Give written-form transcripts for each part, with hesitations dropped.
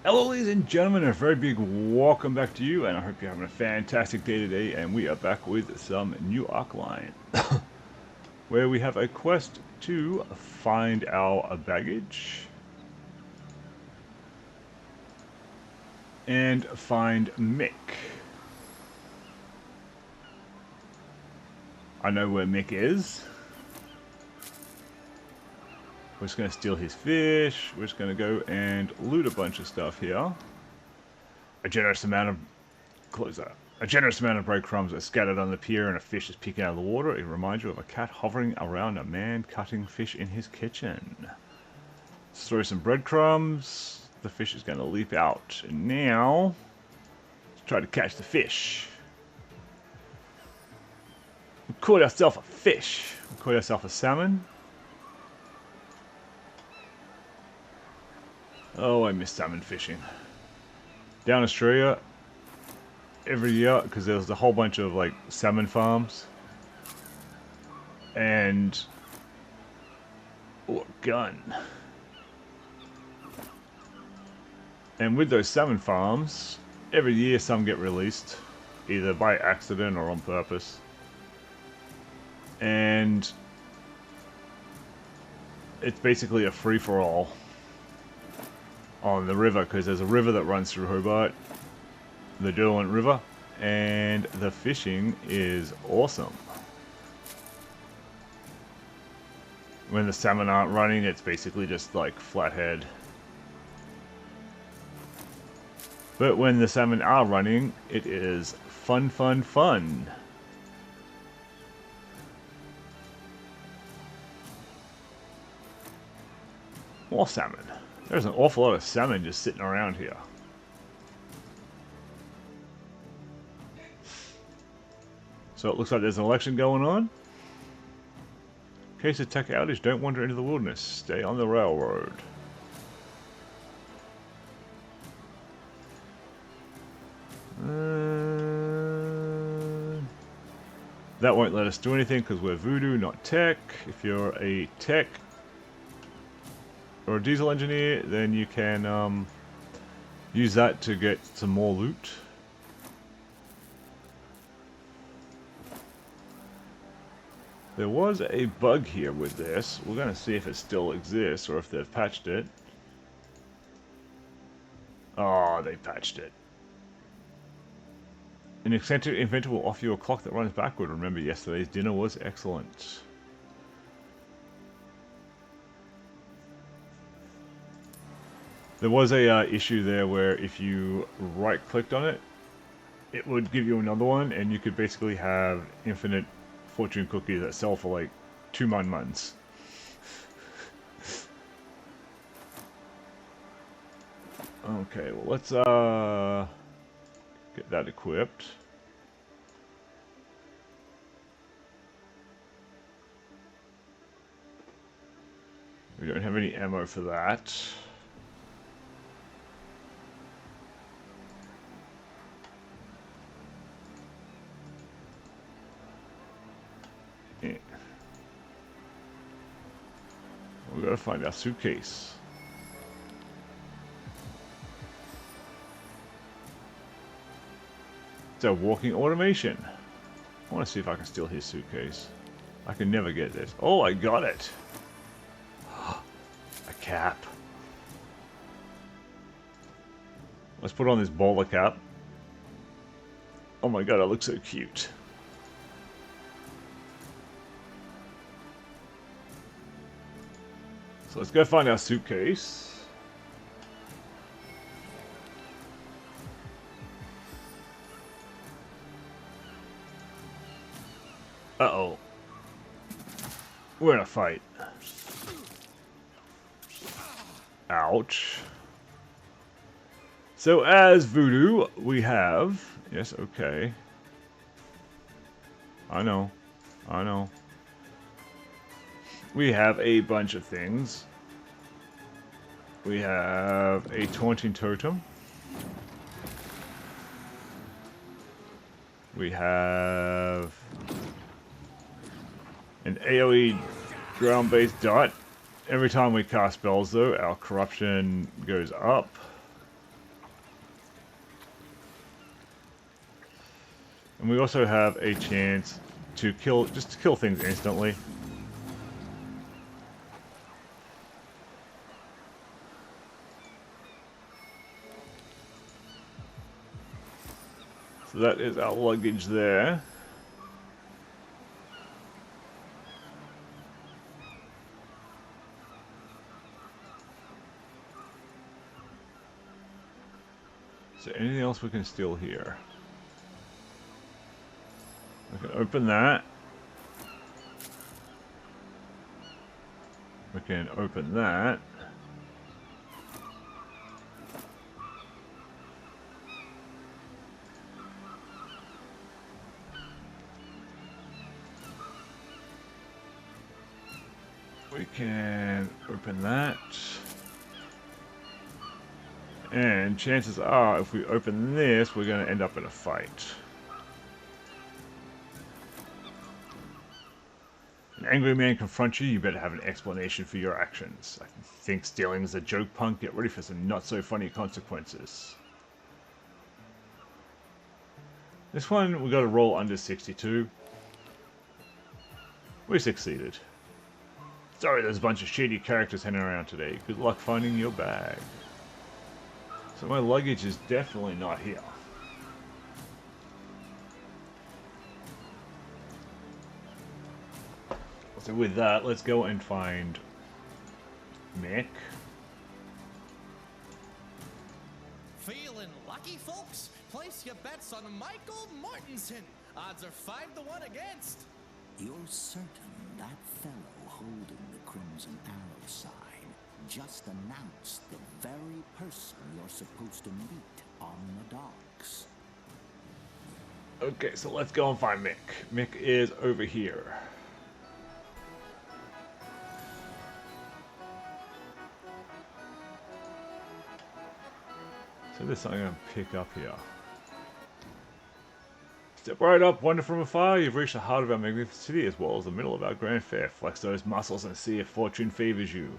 Hello ladies and gentlemen, a very big welcome back to you, and I hope you're having a fantastic day today, and we are back with some new Arcane, where we have a quest to find our baggage, and find Mick. I know where Mick is. We're just going to steal his fish, we're just going to go and loot a bunch of stuff here. A generous amount of... close that. A generous amount of breadcrumbs are scattered on the pier and a fish is peeking out of the water. It reminds you of a cat hovering around a man cutting fish in his kitchen. Let's throw some breadcrumbs. The fish is going to leap out. And now, let's try to catch the fish. We caught ourselves a fish. We caught ourselves a salmon. Oh, I miss salmon fishing. Down Australia, every year, because there's a whole bunch of like salmon farms. And... oh, gun. And with those salmon farms, every year some get released, either by accident or on purpose. And it's basically a free-for-all on the river, because there's a river that runs through Hobart, the Derwent River, and the fishing is awesome. When the salmon aren't running, it's basically just like flathead. But when the salmon are running, it is fun, fun, fun. More salmon. There's an awful lot of salmon just sitting around here. So it looks like there's an election going on. In case of tech outage, don't wander into the wilderness. Stay on the railroad. That won't let us do anything because we're voodoo, not tech. If you're a tech or a diesel engineer, then you can use that to get some more loot. There was a bug here with this. We're going to see if it still exists or if they've patched it. Oh, they patched it. An eccentric inventor will offer you a clock that runs backward. Remember, yesterday's dinner was excellent. There was a issue there where if you right-clicked on it, it would give you another one, and you could basically have infinite fortune cookies that sell for like 2 months. Okay, well let's get that equipped. We don't have any ammo for that. We gotta find our suitcase. It's a walking automation. I want to see if I can steal his suitcase. I can never get this. Oh, I got it. A cap. Let's put on this bowler cap. Oh my god, it looks so cute. So let's go find our suitcase. Uh-oh. We're in a fight. Ouch. So as Voodoo, we have... yes, okay. I know. I know. We have a bunch of things. We have a taunting totem. We have an AoE ground-based dot. Every time we cast spells, though, our corruption goes up. And we also have a chance to kill things instantly. So that is our luggage there. Is there anything else we can steal here? We can open that. We can open that. We can open that. And chances are, if we open this, we're going to end up in a fight. An angry man confronts you, you better have an explanation for your actions. I think stealing is a joke, punk. Get ready for some not-so-funny consequences. This one, we got to roll under 62. We succeeded. Sorry, there's a bunch of shady characters hanging around today. Good luck finding your bag. So my luggage is definitely not here. So with that, let's go and find Mick. Feeling lucky, folks? Place your bets on Michael Mortensen. Odds are 5-1 against. You're certain that fellow holding the Crimson Arrow sign just announced the very person you're supposed to meet on the docks? Okay, so let's go and find Mick. Mick is over here. So this I'm going to pick up here. Step right up, wander from afar, you've reached the heart of our magnificent city as well as the middle of our grand fair. Flex those muscles and see if fortune favors you.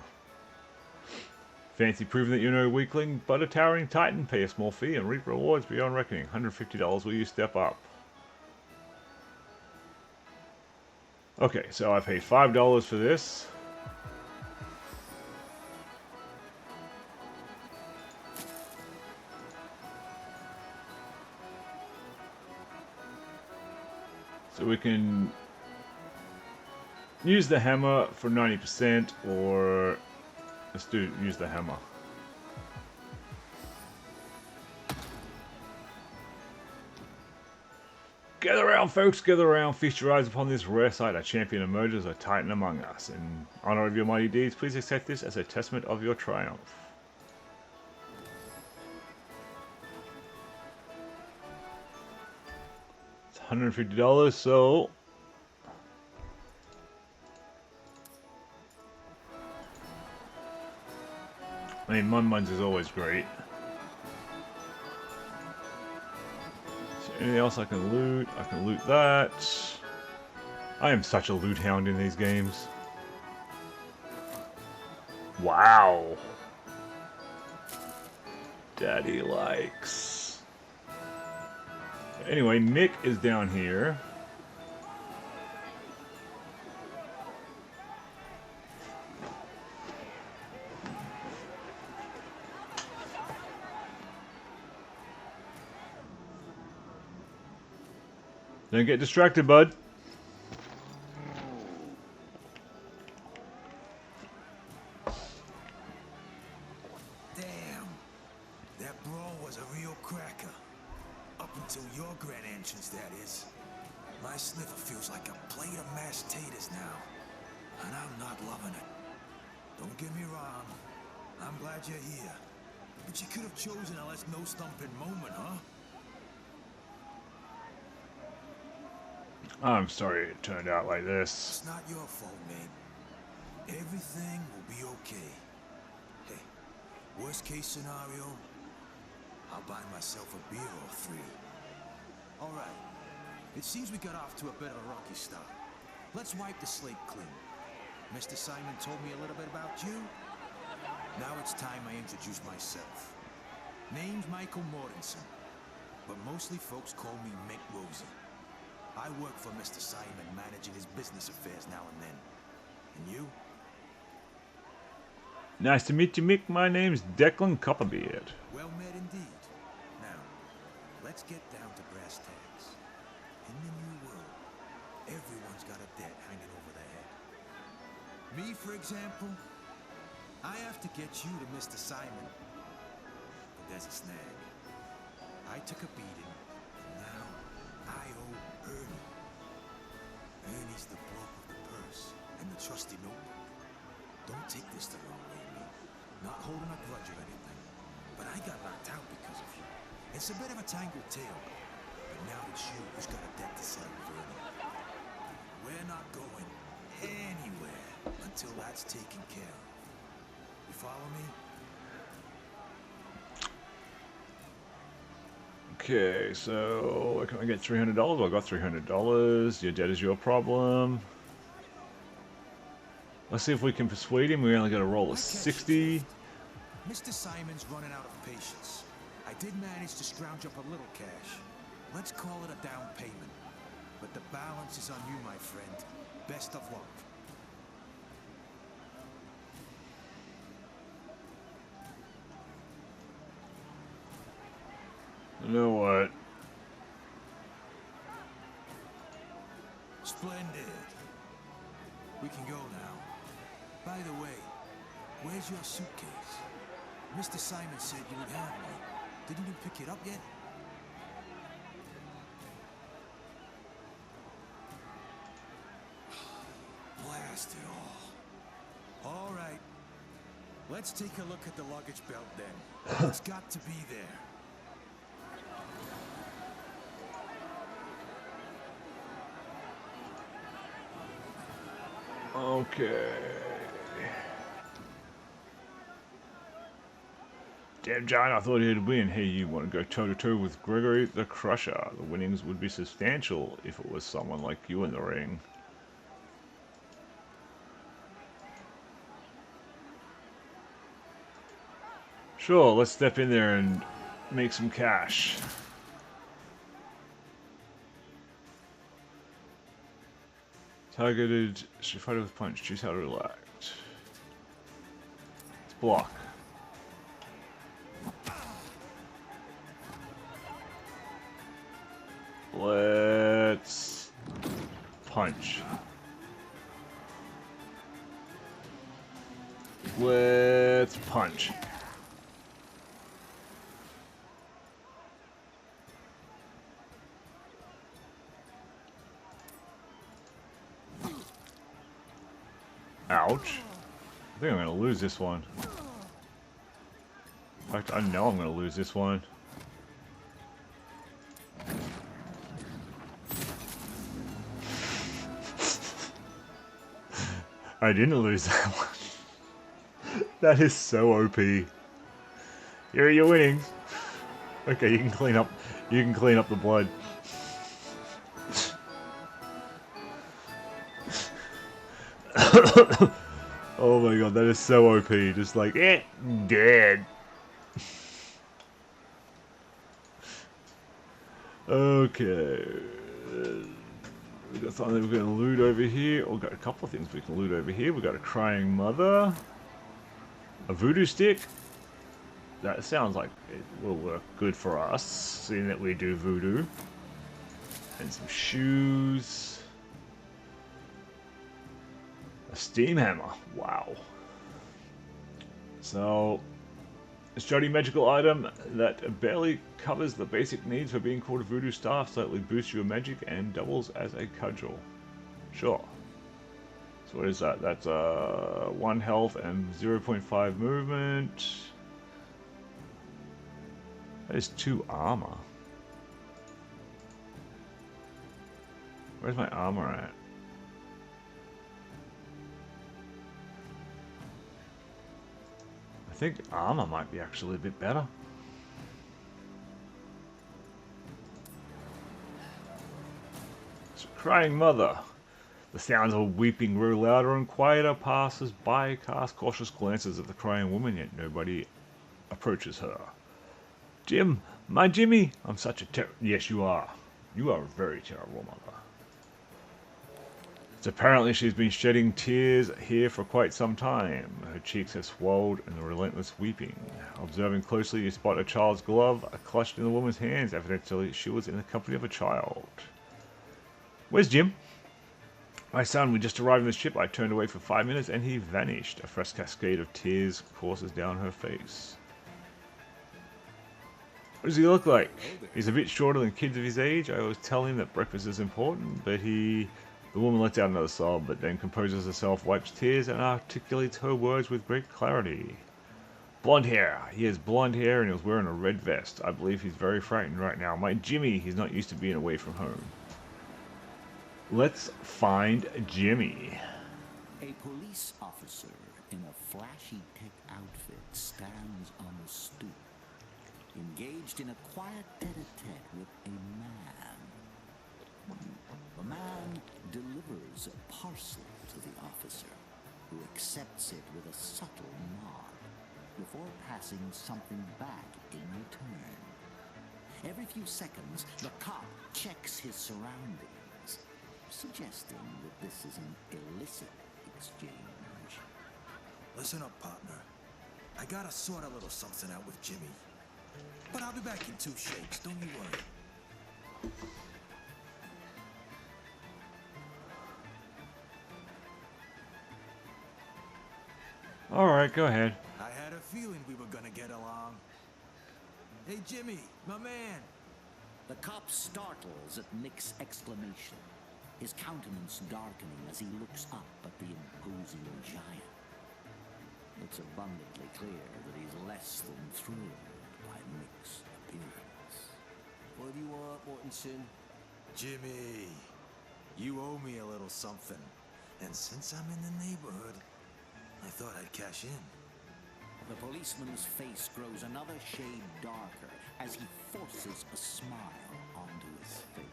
Fancy proving that you're no weakling, but a towering titan. Pay a small fee and reap rewards beyond reckoning. $150 will you step up. Okay, so I paid $5 for this. So we can use the hammer for 90%, or let's use the hammer. Gather around, folks, gather around. Feast your eyes upon this rare sight. A champion emerges, a titan among us. In honor of your mighty deeds, please accept this as a testament of your triumph. It's $150, so I mean, Mun-Muns is always great. Is there anything else I can loot? I can loot that. I am such a loot hound in these games. Wow. Daddy likes. Anyway, Mick is down here. Don't get distracted, bud. Damn, that brawl was a real cracker. Up until your grand entrance, that is. My sniffer feels like a plate of mashed taters now, and I'm not loving it. Don't get me wrong, I'm glad you're here, but you could have chosen a less no-stumping moment, huh? I'm sorry it turned out like this. It's not your fault, man. Everything will be okay. Hey, worst case scenario, I'll buy myself a beer or 3. All right. It seems we got off to a bit of a rocky start. Let's wipe the slate clean. Mr. Simon told me a little bit about you. Now it's time I introduce myself. Name's Michael Mortensen, but mostly folks call me Mick Rosie. I work for Mr. Simon, managing his business affairs now and then. And you? Nice to meet you, Mick. My name's Declan Copperbeard. Well met indeed. Now, let's get down to brass tacks. In the new world, everyone's got a debt hanging over their head. Me, for example, I have to get you to Mr. Simon. But there's a snag. I took a beating, and now I owe Ernie. Ernie's the bloke of the purse and the trusty notebook. Don't take this the wrong way, me. Not holding a grudge or anything, but I got knocked out because of you. It's a bit of a tangled tale, but now it's you who's got a debt to settle with Ernie. We're not going anywhere until that's taken care of. You follow me? Okay, so where can I get $300? Well, I got $300. Your debt is your problem. Let's see if we can persuade him. We only got a roll of 60. Mr. Simon's running out of patience. I did manage to scrounge up a little cash. Let's call it a down payment. But the balance is on you, my friend. Best of luck. You know what? Splendid. We can go now. By the way, where's your suitcase? Mr. Simon said you would have one. Didn't you pick it up yet? Blast it all. All right. Let's take a look at the luggage belt then. It's got to be there. Okay. Damn, John, I thought he'd win. Hey, you want to go toe-to-toe with Gregory the Crusher? The winnings would be substantial if it was someone like you in the ring. Sure, let's step in there and make some cash. Targeted, should fight with punch, choose how to react. Let's block. Let's punch. Let's punch. Ouch. I think I'm going to lose this one. In fact, I know I'm going to lose this one. I didn't lose that one. That is so OP. Here are your winnings. Okay, you can clean up the blood. Oh my god, that is so OP. Just like, dead. Okay. We've got something we're going to loot over here. We've got a couple of things we can loot over here. We've got a crying mother. A voodoo stick. That sounds like it will work good for us, seeing that we do voodoo. And some shoes. A steam hammer. Wow. So, a sturdy magical item that barely covers the basic needs for being called a voodoo staff, slightly boosts your magic and doubles as a cudgel. Sure. So what is that? That's 1 health and 0.5 movement. That is 2 armor. Where's my armor at? I think armor might be actually a bit better. So, crying mother. The sounds of weeping grew louder and quieter. Passers-by cast cautious glances at the crying woman, yet nobody approaches her. Jim, my Jimmy! I'm such a yes, you are. You are a very terrible mother. So apparently she's been shedding tears here for quite some time. Her cheeks have swelled in the relentless weeping. Observing closely, you spot a child's glove clutched in the woman's hands. Evidently, she was in the company of a child. Where's Jim? My son, we just arrived on the ship. I turned away for 5 minutes and he vanished. A fresh cascade of tears courses down her face. What does he look like? He's a bit shorter than kids of his age. I always tell him that breakfast is important, but the woman lets out another sob, but then composes herself, wipes tears, and articulates her words with great clarity. Blonde hair. He has blonde hair and he was wearing a red vest. I believe he's very frightened right now. My Jimmy, he's not used to being away from home. Let's find Jimmy. A police officer in a flashy tech outfit stands on the stoop, engaged in a quiet tete-a-tete with a man. The man delivers a parcel to the officer, who accepts it with a subtle nod, before passing something back in return. Every few seconds, the cop checks his surroundings, suggesting that this is an illicit exchange. Listen up, partner. I gotta sort a little something out with Jimmy. But I'll be back in 2 shakes, don't you worry. Alright, go ahead. I had a feeling we were gonna get along. Hey, Jimmy, my man. The cop startles at Mick's exclamation, his countenance darkening as he looks up at the imposing giant. It's abundantly clear that he's less than thrilled by Mick's appearance. What do you want, Mortensen? Jimmy, you owe me a little something. And since I'm in the neighborhood, I thought I'd cash in. The policeman's face grows another shade darker as he forces a smile onto his face.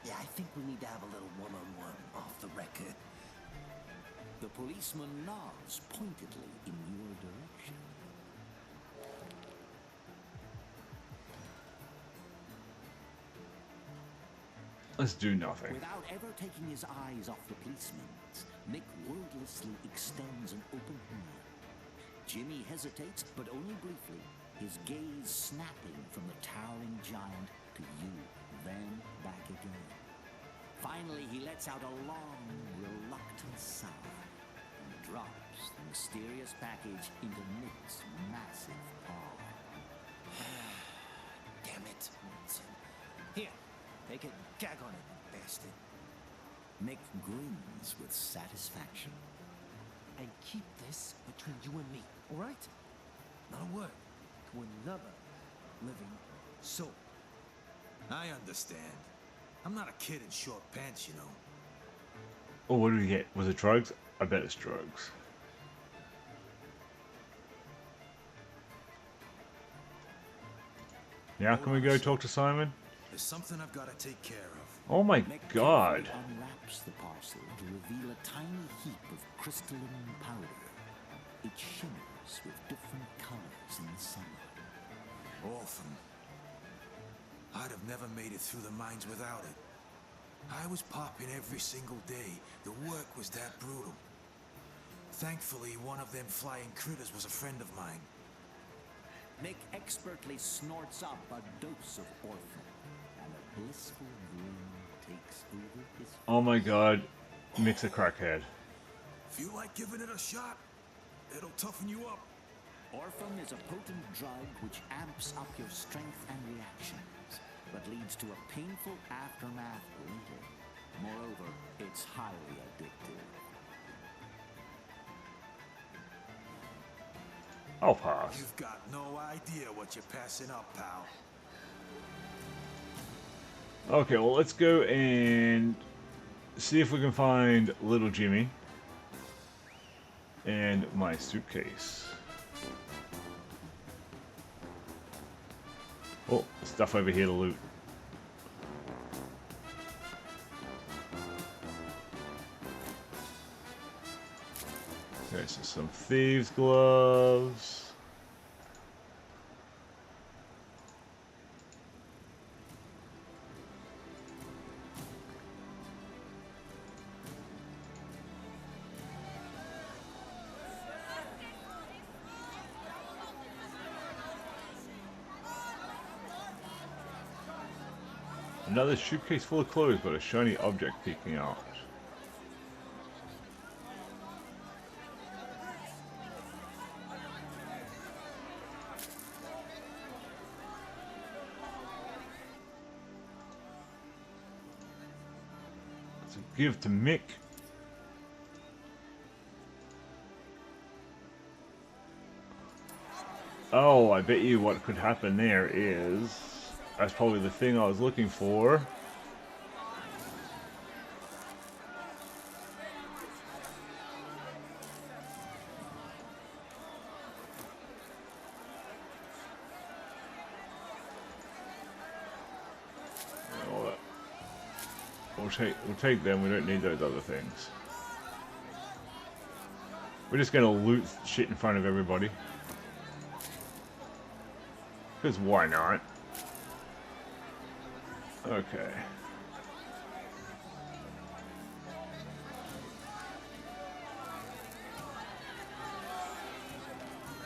Yeah, I think we need to have a little one-on-one off the record. The policeman nods pointedly in your direction. Let's do nothing. Without ever taking his eyes off the policeman's, Mick wordlessly extends an open hand. Jimmy hesitates, but only briefly, his gaze snapping from the towering giant to you, then back again. Finally, he lets out a long, reluctant sigh and drops the mysterious package into Mick's massive palm. Damn it, Mortensen. Here, take it, gag on it, bastard. Mick grins with satisfaction. And keep this between you and me, all right? Not a word to another living soul. I understand. I'm not a kid in short pants, you know. Oh, what did we get? Was it drugs? I bet it's drugs. Now can we go talk to Simon? There's something I've got to take care of. Oh my Mick god. carefully unwraps the parcel to reveal a tiny heap of crystalline powder. It shimmers with different colors in the sunlight. Orphan. I'd have never made it through the mines without it. I was popping every single day. The work was that brutal. Thankfully, one of them flying critters was a friend of mine. Mick expertly snorts up a dose of orphan, and a blissful grin takes over his face. Oh my god. Mick's a crackhead. Feel like giving it a shot? It'll toughen you up. Orphan is a potent drug which amps up your strength and reactions, but leads to a painful aftermath later. Moreover, it's highly addictive. I'll pass. You've got no idea what you're passing up, pal. Okay, well let's go and see if we can find little Jimmy and my suitcase. Oh, stuff over here to loot. Okay, so some thieves' gloves. Another suitcase full of clothes, but a shiny object peeking out. It's a gift to Mick. Oh, I bet you what could happen there is... That's probably the thing I was looking for. We'll take them, we don't need those other things. We're just gonna loot shit in front of everybody. Because why not? Okay.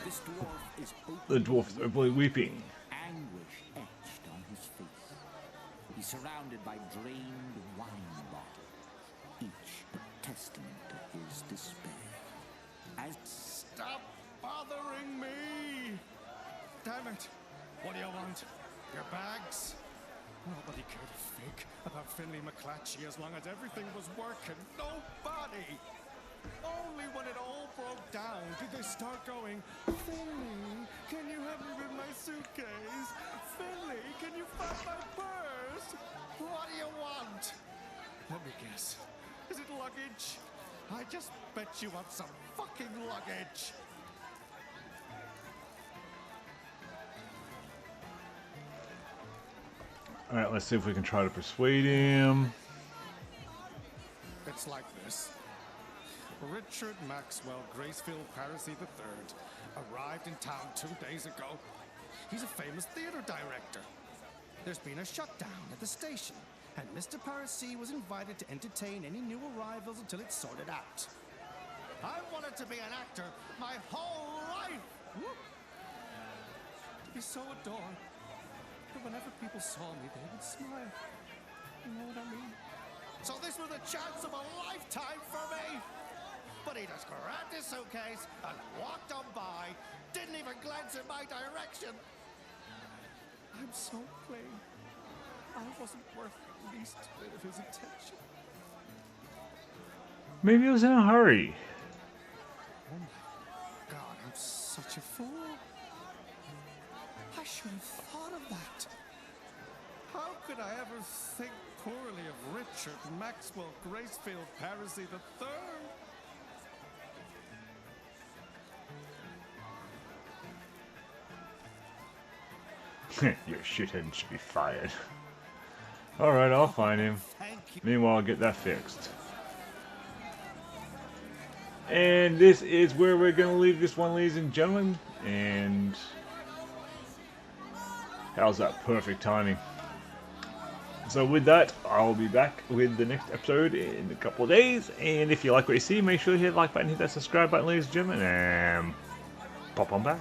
This dwarf is The dwarf is openly weeping. anguish etched on his face. He's surrounded by drained wine bottles, each a testament to his despair. As Stop bothering me! Damn it! What do you want? Your bags? Nobody cared a fig about Finley McClatchy as long as everything was working. Nobody! Only when it all broke down did they start going, Finley, can you help me with my suitcase? Finley, can you find my purse? What do you want? Let me guess. Is it luggage? I just bet you want some fucking luggage. Alright, let's see if we can try to persuade him. It's like this. Richard Maxwell Gracefield Parisi III arrived in town 2 days ago. He's a famous theater director. There's been a shutdown at the station, and Mr. Parisi was invited to entertain any new arrivals until it's sorted out. I wanted to be an actor my whole life! Whoop. To be so adored that whenever people saw me, they would smile. You know what I mean? So this was a chance of a lifetime for me! But he just grabbed his suitcase and walked on by, didn't even glance in my direction. I'm so plain. I wasn't worth the least bit of his attention. Maybe he was in a hurry. Oh my God, I'm such a fool. I should have thought of that. How could I ever think poorly of Richard Maxwell Gracefield Parisi III? Your shithead should be fired. Alright, I'll find him. Thank you. Meanwhile, I'll get that fixed. And this is where we're going to leave this one, ladies and gentlemen. And how's that? Perfect timing. So with that, I'll be back with the next episode in a couple of days. And if you like what you see, make sure you hit the like button, hit that subscribe button, ladies and gentlemen. And pop on back.